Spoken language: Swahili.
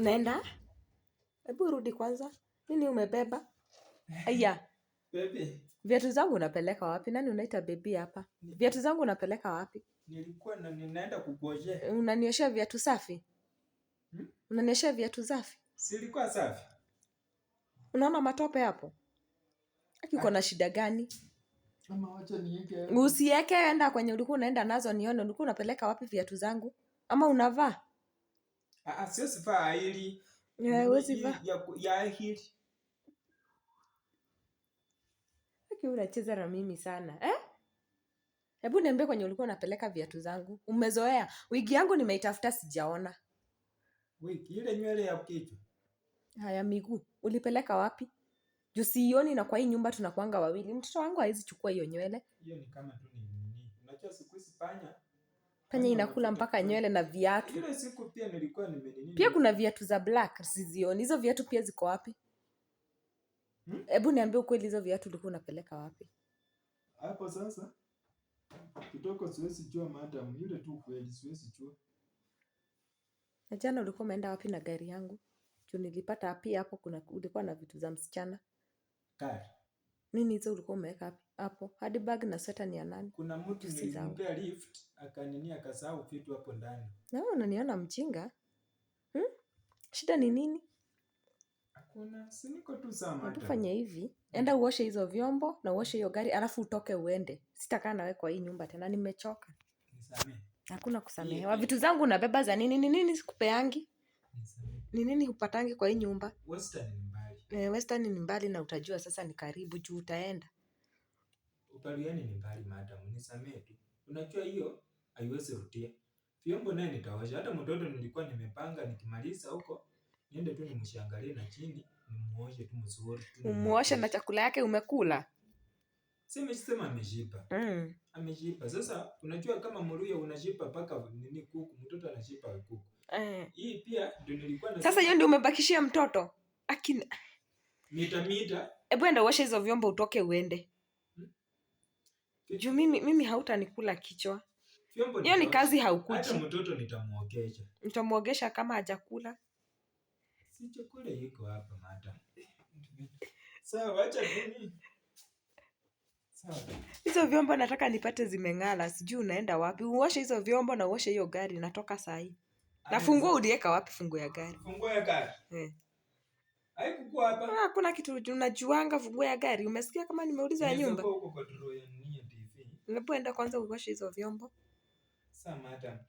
Unaenda? Hebu rudi kwanza. Nini umebeba? Aya. Baby. Viatu zangu unapeleka wapi? Nani unaita baby hapa? Viatu zangu unapeleka wapi? Nilikuwa ninaenda kukuoshea. Unanioshea viatu safi? Unanioshea viatu safi? Si ilikuwa safi? Unaona matope hapo? Uko na shida gani? Mama, wacha niweke. Usiweke, enda kwenye ulikuwa unaenda nazo nione. Ulikuwa unapeleka wapi viatu zangu? Ama unavaa? Siwezi vaa hili. Huwezi vaa. Ya hili. Unacheza na mimi sana. Hebu niambie kwenye ulikuwa unapeleka viatu zangu. Umezoea. Wigi yangu nimeitafuta sijaona. Wigi ile nywele ya kichwa. Haya, miguu. Ulipeleka wapi? Juu sioni na kwa hii nyumba tunakuanga wawili. Mtoto wangu hawezi chukua hiyo nywele. Hiyo ni kama tu ni nini. Unajua siku hizi panya. Panya inakula mpaka nywele na viatu. Ile siku pia nilikuwa nimenini. Pia kuna viatu za black sizioni. Hizo viatu pia ziko wapi? Hebu niambie ukweli, hizo viatu ulikuwa unapeleka wapi? Hapo sasa. Kitoko siwezi jua madam, yule tu kweli siwezi jua. Na jana ulikuwa umeenda wapi na gari yangu? Juu nilipata pia hapo ulikuwa na vitu za msichana. Gari. Nini hizo ulikuwa umeweka hapo? Hadi bag na sweta ni ya nani? Kuna mtu nilimpea lift, akasahau vitu hapo ndani. Na wewe unaniona mjinga? Shida ni nini? Hakuna, si niko tu sawa madam. Tufanye hivi, enda uoshe hizo vyombo na uoshe hiyo gari, alafu utoke uende. Sitakaa nawe kwa hii nyumba tena, nimechoka. Nisamehe. Hakuna kusamehewa. Vitu zangu unabeba za nini? Ni nini sikupeangi? Nisamehe. Ni nini hupatangi kwa hii nyumba? Western ni mbali. Western ni mbali na utajua sasa ni karibu juu utaenda. Upaliani ni mbali madam, nisamehe tu. Unajua hiyo haiwezi rudia. Vyombo naye nitaosha. Hata mtoto nilikuwa nimepanga nikimaliza huko niende tu nimshangalie na chini, nimuoshe tu mzuri tu. Umuoshe na chakula yake umekula? Sema ameshiba. Ameshiba. Sasa unajua kama Mluya unashiba paka nini kuku, mtoto anashiba kuku. Hii pia ndio nilikuwa na. Sasa hiyo ndio umebakishia mtoto? Mita. Hebu enda uoshe hizo vyombo utoke uende. Juu mimi hautanikula kichwa. Hiyo ni kazi haukuji. Hata mtoto nitamuogesha. Nitamuogesha kama hajakula. Si chakula iko hapa madam. Sawa, acha nini? Sawa. Hizo vyombo nataka nipate zimeng'ala. Sijui unaenda wapi. Uoshe hizo vyombo na uoshe hiyo gari, natoka saa hii. Na funguo uliweka wapi funguo ya gari? Funguo ya gari? Haikukuwa hapa. Hakuna kitu unajuanga funguo ya gari. Umesikia kama nimeuliza ya nyumba? Huko kwa drawer ya TV. Hebu enda kwanza uoshe hizo vyombo. Sawa madam.